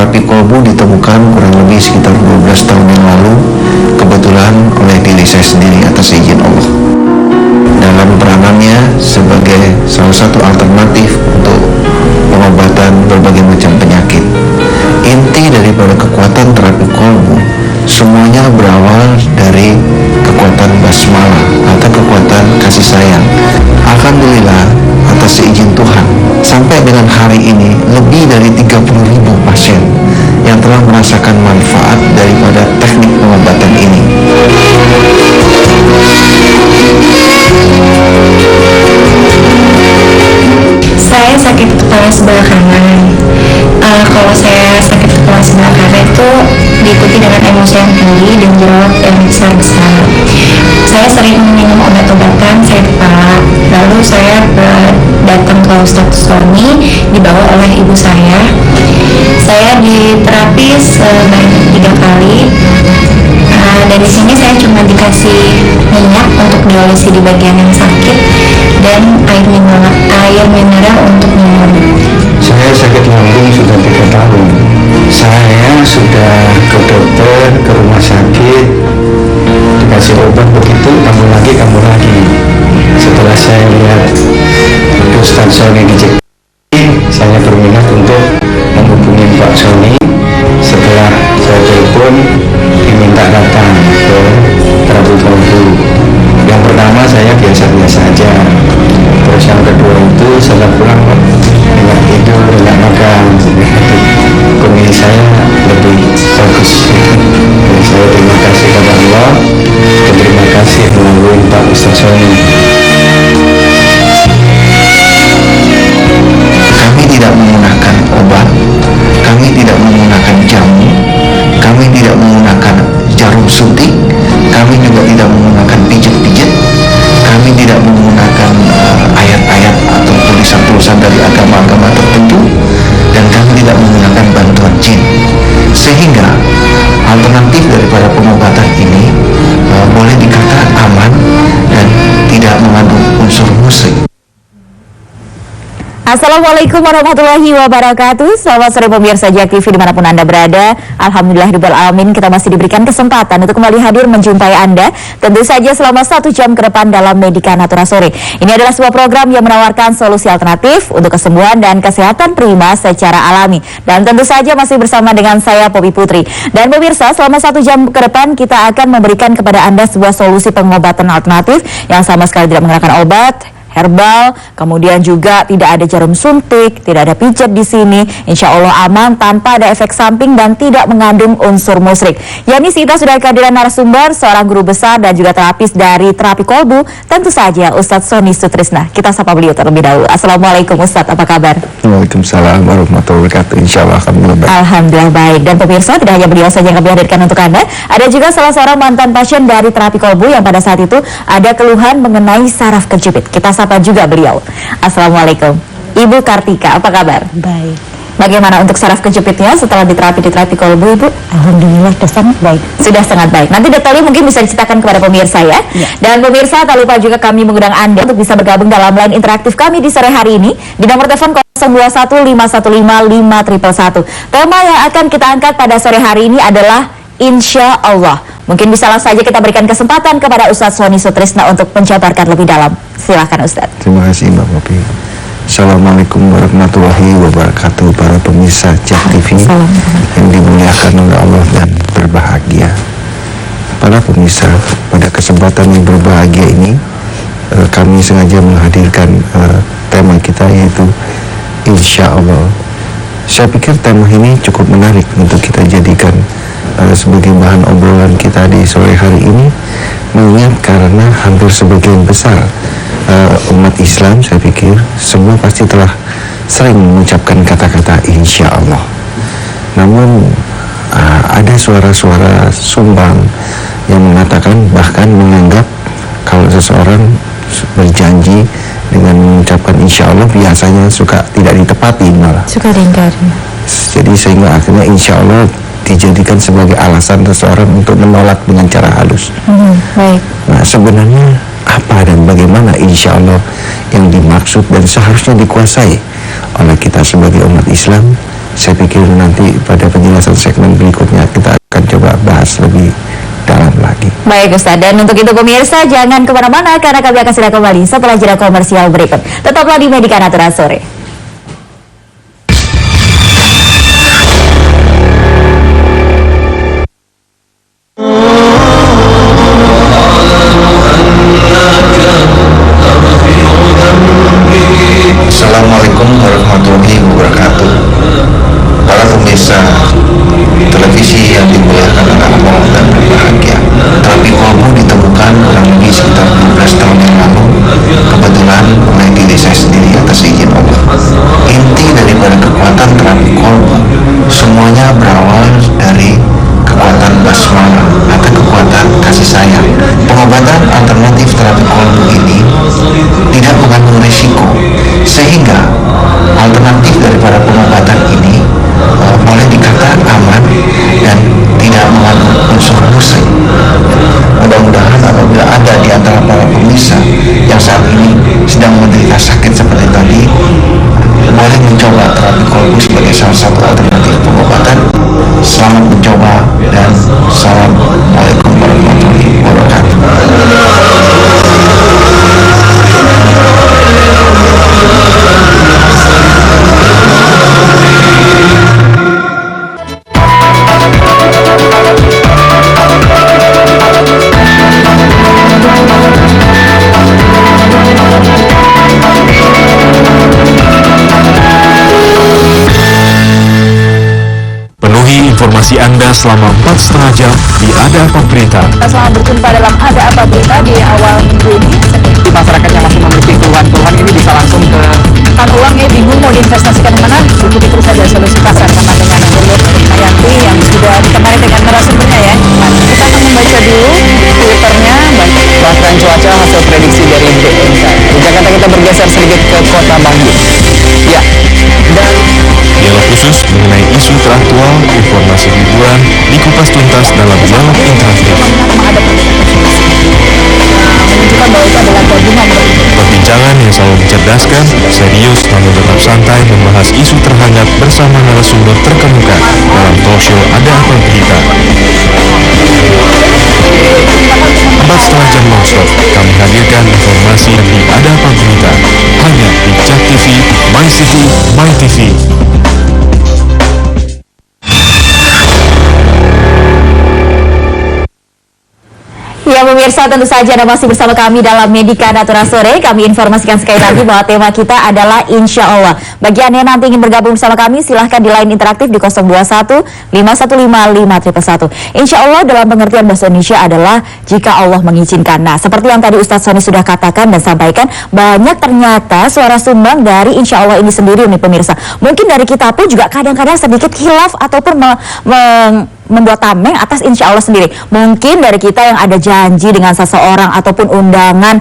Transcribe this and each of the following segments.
terapi kolbu ditemukan kurang lebih sekitar 12 tahun yang lalu, kebetulan oleh diri saya sendiri atas izin Allah. Dalam peranannya sebagai salah satu alternatif untuk pengobatan berbagai macam penyakit. Inti daripada kekuatan terapi kolbu semuanya berawal dari kekuatan basmalah atau kekuatan kasih sayang. Alhamdulillah, atas izin Tuhan, sampai dengan hari ini lebih dari 30.000 pasien yang telah merasakan manfaat daripada teknik pengobatan ini. Saya sakit kepala sebelah kanan. Kalau saya sakit kepala sebelah kanan itu diikuti dengan emosi yang tinggi dan jerawat yang besar-besar. Saya sering minum obat-obatan sakit kepala. Lalu saya datang ke Ustadz Sony, dibawa oleh ibu saya. Saya diterapi sebanyak 3 kali. Dari sini saya cuma dikasih minyak untuk diolesi di bagian yang sakit dan air mineral untuk minum. Saya sakit lambung sudah 3 tahun. Saya sudah ke dokter, ke rumah sakit, dikasih obat begitu, kamu lagi. Setelah saya lihat Ustadz Sony di JKT, saya berminat untuk menghubungi Pak Sony. Setelah saya telepon, diminta datang ke terapi kolbu. Yang pertama saya biasa-biasa aja. Terus yang kedua itu setelah pulang enak tidur, enak makan. Kondisi saya lebih bagus. Jadi saya terima kasih kepada Allah dan terima kasih melalui Pak Ustadz Sony. Kami tidak menggunakan obat, kami tidak menggunakan jamu, kami tidak menggunakan jarum suntik, kami juga tidak menggunakan pijat-pijat, kami tidak menggunakan ayat-ayat atau tulisan-tulisan dari agama-agama tertentu, dan kami tidak menggunakan bantuan jin. Sehingga alternatif daripada pengobatan ini boleh dikatakan aman dan tidak mengandung unsur musyrik. Assalamualaikum warahmatullahi wabarakatuh. Selamat sore pemirsa JAK TV dimanapun Anda berada. Alhamdulillahirabbil alamin, kita masih diberikan kesempatan untuk kembali hadir menjumpai Anda, tentu saja selama 1 jam ke depan dalam Medika Natura Sore. Ini adalah sebuah program yang menawarkan solusi alternatif untuk kesembuhan dan kesehatan prima secara alami. Dan tentu saja masih bersama dengan saya Poppy Putri. Dan pemirsa, selama 1 jam ke depan kita akan memberikan kepada Anda sebuah solusi pengobatan alternatif yang sama sekali tidak menggunakan obat, herbal, kemudian juga tidak ada jarum suntik, tidak ada pijat di sini. Insya Allah aman tanpa ada efek samping dan tidak mengandung unsur musyrik. Yani kita sudah kehadiran narasumber, seorang guru besar dan juga terapis dari terapi kolbu, tentu saja Ustadz Sony Sutrisna. Kita sapa beliau terlebih dahulu. Assalamualaikum Ustadz, apa kabar? Waalaikumsalam warahmatullahi wabarakatuh. Insya Allah alhamdulillah baik. Alhamdulillah baik. Dan pemirsa, tidak hanya beliau saja yang kami hadirkan untuk Anda, ada juga salah seorang mantan pasien dari terapi kolbu yang pada saat itu ada keluhan mengenai saraf kejepit. Kita sapa juga beliau. Assalamualaikum Ibu Kartika, apa kabar? Baik. Bagaimana untuk saraf kejepitnya setelah diterapi kolbu, Ibu? Alhamdulillah sudah sangat baik. Sudah sangat baik. Nanti detailnya mungkin bisa diceritakan kepada pemirsa ya. Dan pemirsa, tak lupa juga kami mengundang Anda untuk bisa bergabung dalam line interaktif kami di sore hari ini di nomor telepon 0215155311. Tema yang akan kita angkat pada sore hari ini adalah Insya Allah. Mungkin bisa langsung saja kita berikan kesempatan kepada Ustadz Sony Sutrisna untuk menjabarkan lebih dalam. Silakan Ustadz. Terima kasih Mbak Poppy. Assalamualaikum warahmatullahi wabarakatuh para pemirsa JAK TV yang dimuliakan oleh Allah dan berbahagia. Para pemirsa, pada kesempatan yang berbahagia ini kami sengaja menghadirkan tema kita yaitu Insya Allah. Saya pikir tema ini cukup menarik untuk kita jadikan sebagai bahan obrolan kita di sore hari ini, mengingat karena hampir sebagian besar umat Islam, saya pikir semua pasti telah sering mengucapkan kata-kata insya Allah. Namun ada suara-suara sumbang yang mengatakan, bahkan menganggap kalau seseorang berjanji dengan mengucapkan insya Allah biasanya suka tidak ditepati, malah Suka diingkari. jadi sehingga akhirnya insya Allah dijadikan sebagai alasan seseorang untuk menolak dengan cara halus. Baik. Nah, sebenarnya apa dan bagaimana insya Allah yang dimaksud dan seharusnya dikuasai oleh kita sebagai umat Islam saya pikir nanti pada penjelasan segmen berikutnya kita akan coba bahas lebih dalam lagi. Baik Ustaz, dan untuk itu pemirsa jangan kemana-mana karena kami akan segera kembali setelah jeda komersial berikut. Tetaplah di Medika Natura Sore. Assalamualaikum warahmatullahi wabarakatuh. Para pemirsa televisi yang dimuliakan oleh Allah dan berbahagia, terapi kolbu ditemukan kurang lebih sekitar 12 tahun yang lalu, kebetulan oleh diri saya sendiri atas izin Allah. Inti daripada kekuatan terapi kolbu semuanya berawal dari kekuatan basmalah atau kekuatan kasih sayang. Pengobatan alternatif terapi kolbu ini tidak mengandung risiko, sehingga alternatif daripada pengobatan ini boleh dikata aman dan tidak mengandung unsur musrik. Mudah-mudahan apabila ada di antara para pemirsa yang saat ini sedang menderita sakit seperti tadi, boleh mencoba terapi kolbu sebagai salah satu alternatif pengobatan. Selamat mencoba dan Assalamualaikum warahmatullahi wabarakatuh. Informasi Anda selama 4,5 jam di Ada Apa Berita. Selamat berjumpa dalam Ada Apa Berita di awal minggu ini. Di masyarakat yang masih memiliki keluhan-keluhan ini bisa langsung ke Kan uang ya bingung mau diinvestasikan kemana? Ikuti terus saja Solusi Pasar bersama dengan Nur Mayanti yang sudah ditemani dengan narasumbernya ya. Nah, kita akan membaca dulu Twitternya. bahkan cuaca hasil prediksi dari BMKG. Di Jakarta kita bergeser sedikit ke kota Bandung. Ya, dan Dialog khusus mengenai isu teraktual, informasi hiburan, dikupas tuntas dalam dialog interaktif. Menunjukkan bahwa itu adalah gabungan dari Perbincangan yang selalu mencerdaskan, serius, namun tetap santai membahas isu terhangat bersama narasumber terkemuka dalam talk show Ada Apa Berita. 4,5 jam nonstop, kami hadirkan informasi di Ada Apa Berita, hanya di Jak TV, My City, My TV. Ya pemirsa, tentu saja Anda masih bersama kami dalam Medika Natura Sore. Kami informasikan sekali lagi bahwa tema kita adalah Insya Allah. Bagi Anda yang nanti ingin bergabung bersama kami, silahkan di line interaktif di 021 515 5111. Insya Allah dalam pengertian bahasa Indonesia adalah jika Allah mengizinkan. Nah, seperti yang tadi Ustadz Soni sudah katakan dan sampaikan, banyak ternyata suara sumbang dari Insya Allah ini sendiri nih pemirsa. Mungkin dari kita pun juga kadang-kadang sedikit khilaf ataupun membuat tameng atas Insya Allah sendiri. Mungkin dari kita yang ada janji dengan seseorang ataupun undangan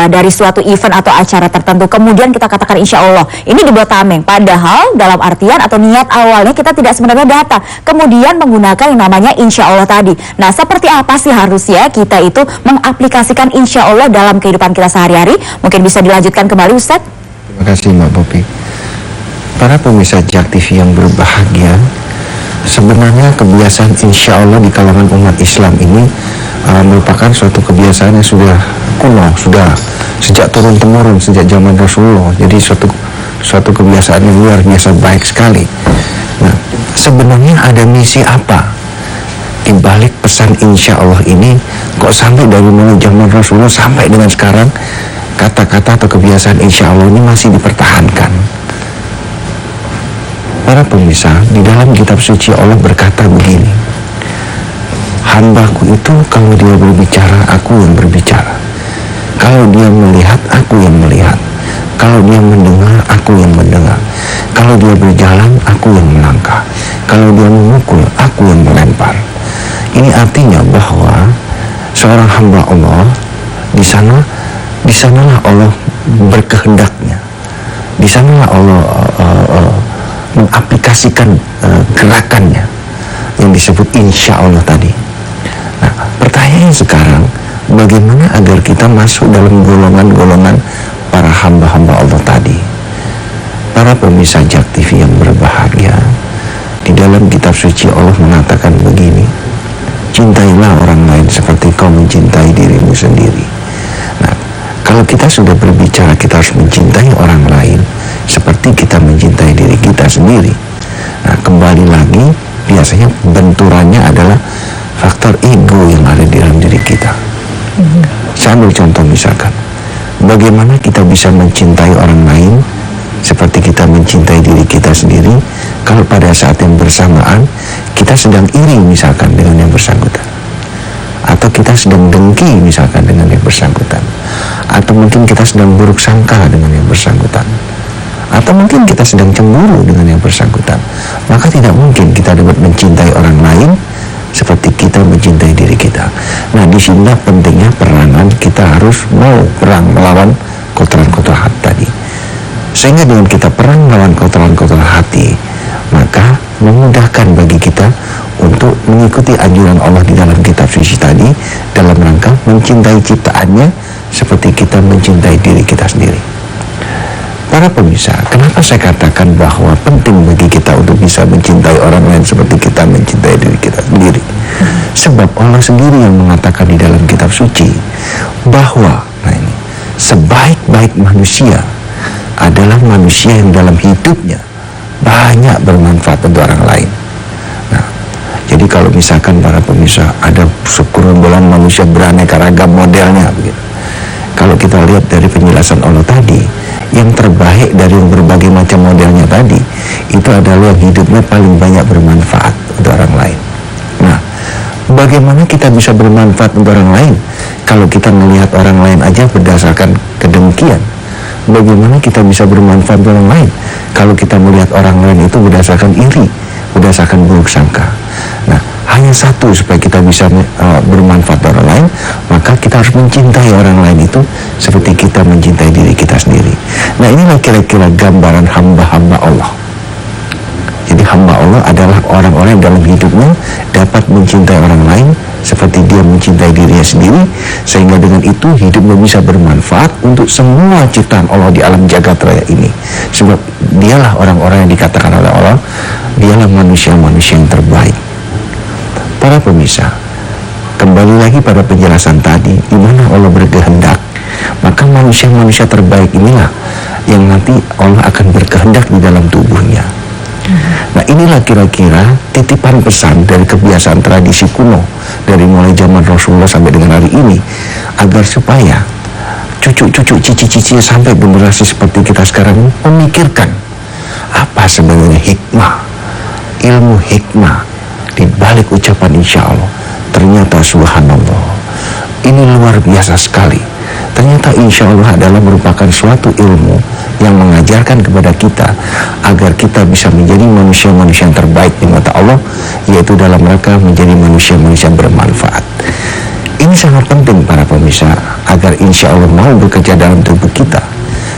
dari suatu event atau acara tertentu, kemudian kita katakan Insya Allah, ini dibuat tameng. Padahal dalam artian atau niat awalnya kita tidak sebenarnya datang, kemudian menggunakan yang namanya Insya Allah tadi. Nah, seperti apa sih harusnya kita itu mengaplikasikan Insya Allah dalam kehidupan kita sehari-hari? Mungkin bisa dilanjutkan kembali Ustadz. Terima kasih Mbak Popi. Para pemirsa Jak TV yang berbahagia, sebenarnya kebiasaan Insya Allah di kalangan umat Islam ini merupakan suatu kebiasaan yang sudah kuno, sudah sejak turun-temurun, sejak zaman Rasulullah. Jadi suatu kebiasaan yang luar biasa baik sekali. Nah, sebenarnya ada misi apa di balik pesan Insya Allah ini? Kok sampai dari mulai zaman Rasulullah sampai dengan sekarang kata-kata atau kebiasaan Insya Allah ini masih dipertahankan? Para pemirsa, di dalam kitab suci Allah berkata begini, hambaku itu kalau dia berbicara, aku yang berbicara. Kalau dia melihat, aku yang melihat. Kalau dia mendengar, aku yang mendengar. Kalau dia berjalan, aku yang melangkah. Kalau dia memukul, aku yang melempar. Ini artinya bahwa seorang hamba Allah di sanalah Allah berkehendaknya. Di sanalah Allah mengaplikasikan gerakannya yang disebut Insya Allah tadi. Nah, pertanyaannya sekarang, bagaimana agar kita masuk dalam golongan-golongan para hamba-hamba Allah tadi? Para pemirsa Jak TV yang berbahagia, Di dalam kitab suci Allah mengatakan begini, cintailah orang lain seperti kau mencintai dirimu sendiri. Nah, kalau kita sudah berbicara kita harus mencintai orang lain seperti kita mencintai diri kita sendiri. Nah, kembali lagi, biasanya benturannya adalah faktor ego yang ada di dalam diri kita. Saya ambil contoh misalkan, bagaimana kita bisa mencintai orang lain seperti kita mencintai diri kita sendiri kalau pada saat yang bersamaan kita sedang iri misalkan dengan yang bersangkutan, atau kita sedang dengki misalkan dengan yang bersangkutan, atau mungkin kita sedang buruk sangka dengan yang bersangkutan, atau mungkin kita sedang cemburu dengan yang bersangkutan. Maka tidak mungkin kita dapat mencintai orang lain seperti kita mencintai diri kita. Nah, disinilah pentingnya peranan kita harus mau perang melawan kotoran-kotoran hati tadi. Sehingga dengan kita perang melawan kotoran-kotoran hati, maka memudahkan bagi kita untuk mengikuti anjuran Allah di dalam kitab suci tadi dalam rangka mencintai ciptaannya seperti kita mencintai diri kita sendiri. Para pemirsa, kenapa saya katakan bahwa penting bagi kita untuk bisa mencintai orang lain seperti kita mencintai diri kita sendiri? Sebab Allah sendiri yang mengatakan di dalam kitab suci bahwa sebaik-baik manusia adalah manusia yang dalam hidupnya banyak bermanfaat untuk orang lain. Nah, jadi kalau misalkan para pemirsa ada sekumpulan manusia beraneka ragam modelnya begitu. Kalau kita lihat dari penjelasan Allah tadi, yang terbaik dari yang berbagai macam modelnya tadi itu adalah yang hidupnya paling banyak bermanfaat untuk orang lain. Nah, bagaimana kita bisa bermanfaat untuk orang lain kalau kita melihat orang lain aja berdasarkan kedengkian? Bagaimana kita bisa bermanfaat untuk orang lain kalau kita melihat orang lain itu berdasarkan iri, berdasarkan buruk sangka? Nah, hanya satu supaya kita bisa bermanfaat orang lain, maka kita harus mencintai orang lain itu seperti kita mencintai diri kita sendiri. Nah, inilah kira-kira gambaran hamba-hamba Allah. Jadi hamba Allah adalah orang-orang yang dalam hidupnya dapat mencintai orang lain seperti dia mencintai dirinya sendiri, sehingga dengan itu hidupnya bisa bermanfaat untuk semua ciptaan Allah di alam jagat raya ini. Sebab dialah orang-orang yang dikatakan oleh Allah, dialah manusia-manusia yang terbaik. Para pemirsa, kembali lagi pada penjelasan tadi, di mana Allah berkehendak, maka manusia-manusia terbaik inilah yang nanti Allah akan berkehendak di dalam tubuhnya. Nah, inilah kira-kira titipan pesan dari kebiasaan tradisi kuno dari mulai zaman Rasulullah sampai dengan hari ini, agar supaya cucu-cucu cici-cici sampai generasi seperti kita sekarang memikirkan apa sebenarnya hikmah, ilmu hikmah di balik ucapan insya Allah. Ternyata subhanallah, ini luar biasa sekali. Ternyata insya Allah adalah merupakan suatu ilmu yang mengajarkan kepada kita agar kita bisa menjadi manusia-manusia yang terbaik di mata Allah, yaitu dalam rangka menjadi manusia-manusia bermanfaat. Ini sangat penting para pemirsa, agar insya Allah mau bekerja dalam tubuh kita.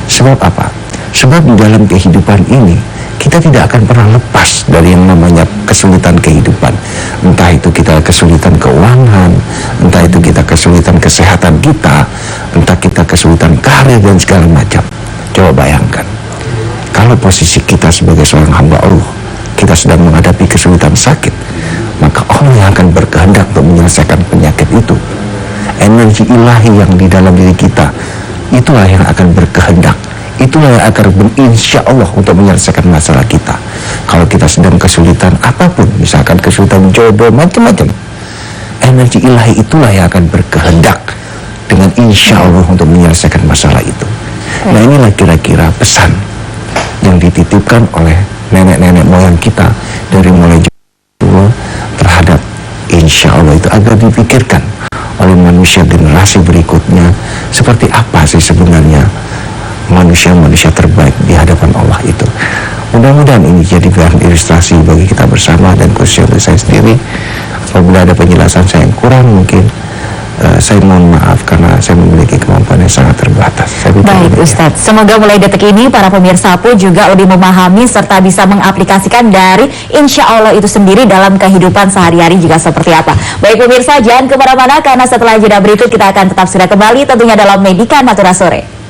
Sebab apa? Sebab di dalam kehidupan ini kita tidak akan pernah lepas dari yang namanya kesulitan kehidupan. Entah itu kita kesulitan keuangan, entah itu kita kesulitan kesehatan kita, entah kita kesulitan karir dan segala macam. Coba bayangkan, kalau posisi kita sebagai seorang hamba Allah, kita sedang menghadapi kesulitan sakit, maka Allah yang akan berkehendak untuk menyelesaikan penyakit itu. Energi ilahi yang di dalam diri kita, itulah yang akan berkehendak. Itulah yang akan berinsya Allah untuk menyelesaikan masalah kita. Kalau kita sedang kesulitan apapun, misalkan kesulitan jodoh, macam-macam, energi ilahi itulah yang akan berkehendak dengan insya Allah untuk menyelesaikan masalah itu. Nah, inilah kira-kira pesan yang dititipkan oleh nenek-nenek moyang kita dari mulai dulu terhadap insya Allah itu, agar dipikirkan oleh manusia generasi berikutnya seperti apa sih sebenarnya manusia-manusia terbaik di hadapan Allah itu. Mudah-mudahan ini jadi bahan ilustrasi bagi kita bersama, dan khususnya untuk saya sendiri. Apabila ada penjelasan saya yang kurang, mungkin saya mohon maaf karena saya memiliki kemampuan yang sangat terbatas. Baik Ustadz, semoga mulai detik ini para pemirsa pun juga lebih memahami serta bisa mengaplikasikan dari insya Allah itu sendiri dalam kehidupan sehari-hari juga seperti apa. Baik pemirsa, jangan kemana-mana karena setelah jeda berikut kita akan tetap sudah kembali tentunya dalam Medika Natura Sore.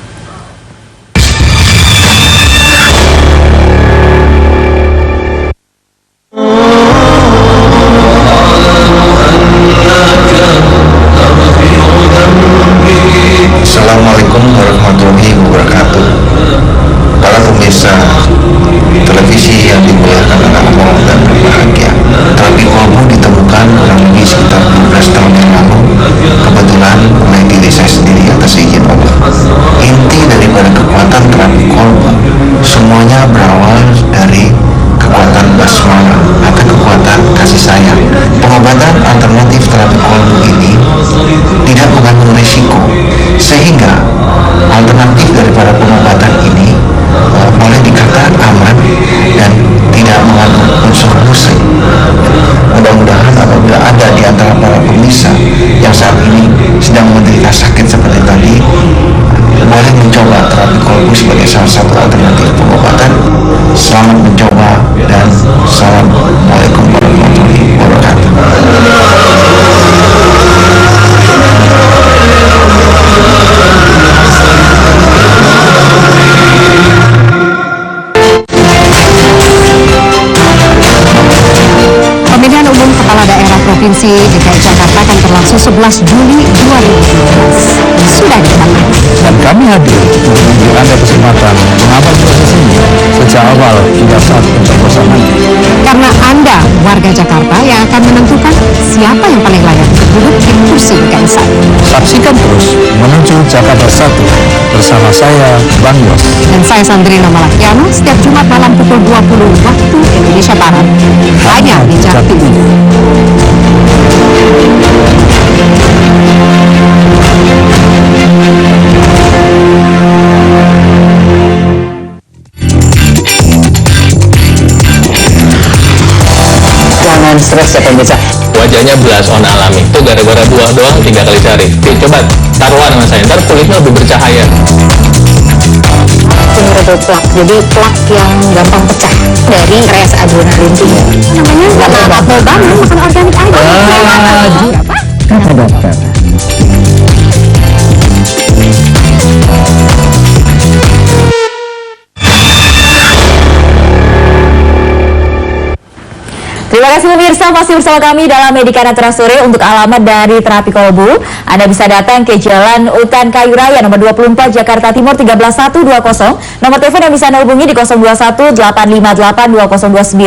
Pengobatan alternatif terapi kolbu ini tidak mengandung risiko, sehingga alternatif daripada pengobatan ini boleh dikata aman dan tidak mengandung unsur musik. Mudah-mudahan apabila ada di antara para pemirsa yang saat ini sedang menderita sakit seperti tadi, boleh mencoba terapi kolbu sebagai salah satu alternatif pengobatan. Selamat mencoba dan assalamualaikum warahmatullahi wabarakatuh. Pemilihan umum kepala daerah Provinsi DKI Jakarta akan berlangsung 11 Juli 2017. Sudah ditangani. Dan kami hadir untuk memberi Anda kesempatan mengamati proses ini sejak awal hingga saat pencoblosan nanti. Karena Anda warga Jakarta yang akan menentukan siapa yang paling layak untuk duduk di kursi DKI saya. Saksikan terus Menuju Jakarta 1 bersama saya, Bang Yos. Dan saya Sandrina Malakiano setiap Jumat malam pukul 20 waktu Indonesia Barat. Hanya di Jak TV. Jangan stres ya pemirsa. Wajahnya belasan alami itu gara-gara buah doang 3 kali sehari. Oke, coba taruhan sama saya, ntar kulitnya lebih bercahaya. Double plak, jadi plak yang gampang pecah dari stres adrenalin tinggi. Namanya nggak apa-apa banget, makan organik aja. Kata dokter. Terima kasih pemirsa, masih bersama kami dalam Medika Natural Sore. Untuk alamat dari terapi kolbu, Anda bisa datang ke Jalan Utan Kayu Raya nomor 24 Jakarta Timur 13120. Nomor telepon yang bisa Anda hubungi di 021 858 2029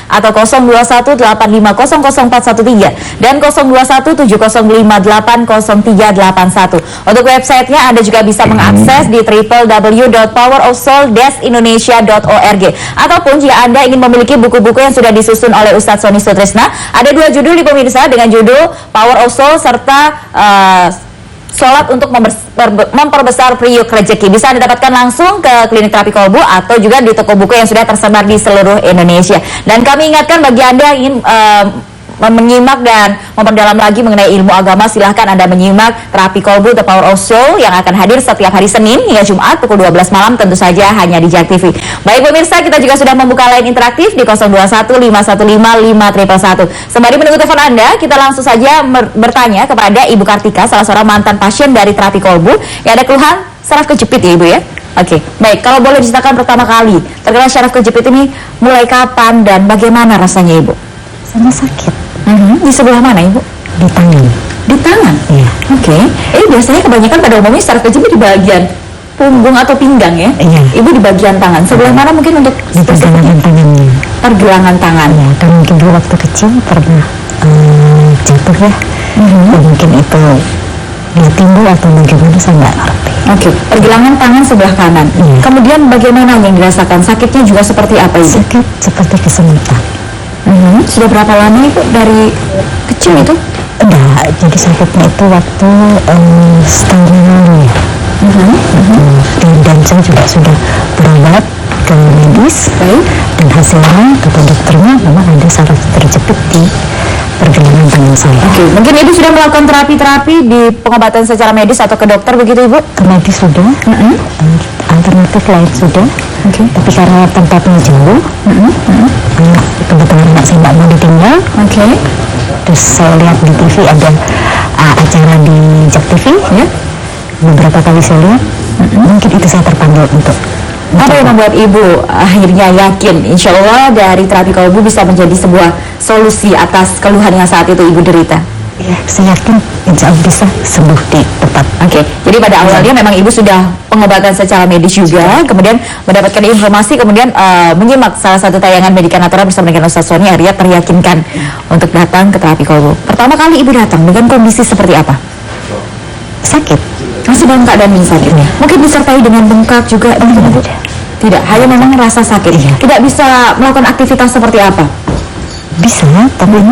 atau 021 850 0413 dan 021 705 80381. Untuk websitenya Anda juga bisa mengakses di www.powerofsoul-indonesia.org, ataupun jika Anda ingin memiliki buku-buku yang sudah disusun oleh Ustadz Sony Sutrisna, ada 2 judul di pemirsa dengan judul Power of Soul serta Sholat untuk memperbesar priuk rezeki. Bisa Anda dapatkan langsung ke klinik terapi kolbu atau juga di toko buku yang sudah tersebar di seluruh Indonesia. Dan kami ingatkan bagi Anda yang ingin menyimak dan memperdalam lagi mengenai ilmu agama, silahkan Anda menyimak terapi kolbu The Power of Soul yang akan hadir setiap hari Senin hingga Jumat pukul 12 malam, tentu saja hanya di Jak TV. Baik pemirsa, kita juga sudah membuka line interaktif di 021 515 5111. Sembari menunggu telepon Anda, kita langsung saja bertanya kepada Ibu Kartika, salah seorang mantan pasien dari terapi kolbu yang ada keluhan saraf kejepit ya Ibu ya. Oke, baik, kalau boleh diceritakan pertama kali terkena saraf kejepit ini mulai kapan dan bagaimana rasanya Ibu? Sama sakit. Di sebelah mana Ibu? Di tangan. Di tangan? Iya. Oke. Biasanya kebanyakan pada umumnya saraf kejepit di bagian punggung atau pinggang ya? Iya. Ibu di bagian tangan. Sebelah mana mungkin untuk Di pergelangan tangannya. pergelangan tangan? Ya, kan mungkin dulu waktu kecil pernah jatuh ya. Ya, mungkin itu dia timbul atau bagaimana saya nggak ngerti. Oke. Pergelangan tangan sebelah kanan. Iya. Kemudian bagaimana yang dirasakan? Sakitnya juga seperti apa Ibu? Sakit seperti kesemutan. Sudah berapa lama Ibu dari kecil itu? Enggak, jadi sakitnya itu waktu setahun yang lalu ya. Dan saya juga sudah berobat ke medis. Dan hasilnya kata dokternya memang ada saraf terjepit di pergelangan tangan saya. Oke, mungkin Ibu sudah melakukan terapi-terapi di pengobatan secara medis atau ke dokter begitu Ibu? Ke medis sudah, alternatif lain sudah. Tapi karena tempatnya jauh, kebetulan anak saya nggak mau ditinggal. Terus saya lihat di TV ada acara di Jak TV ya. Beberapa kali saya lihat, mungkin itu saya terpanggil untuk apa yang membuat Ibu akhirnya yakin insya Allah dari terapi kolbu bisa menjadi sebuah solusi atas keluhan yang saat itu Ibu derita? ya, saya yakin insya Allah bisa sembuh di tempat. Oke, jadi pada awalnya memang Ibu sudah pengobatan secara medis juga, kemudian mendapatkan informasi, kemudian menyimak salah satu tayangan Medika Natural bersama dengan Ustaz Sony, akhirnya teryakinkan untuk datang ke terapi kolbu. Pertama kali Ibu datang dengan kondisi seperti apa? Sakit. Masih dalam keadaan sakit. Mungkin disertai dengan bengkak juga? Tidak, hanya memang rasa sakit. Tidak bisa melakukan aktivitas seperti apa? Bisa, tapi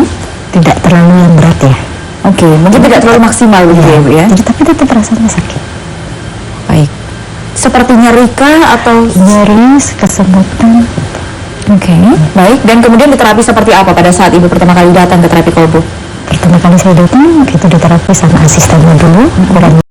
tidak terlalu yang berat ya. Oke, mungkin tidak terlalu maksimal begitu ya Bu ya. Jadi tapi tetap rasanya sakit. Baik. Seperti nyeri kah atau Nyeri, kesemutan. Oke, baik. Dan kemudian diterapi seperti apa pada saat Ibu pertama kali datang ke terapi kolbu? Pertama kali saya datang itu diterapi sama asistennya dulu, kurang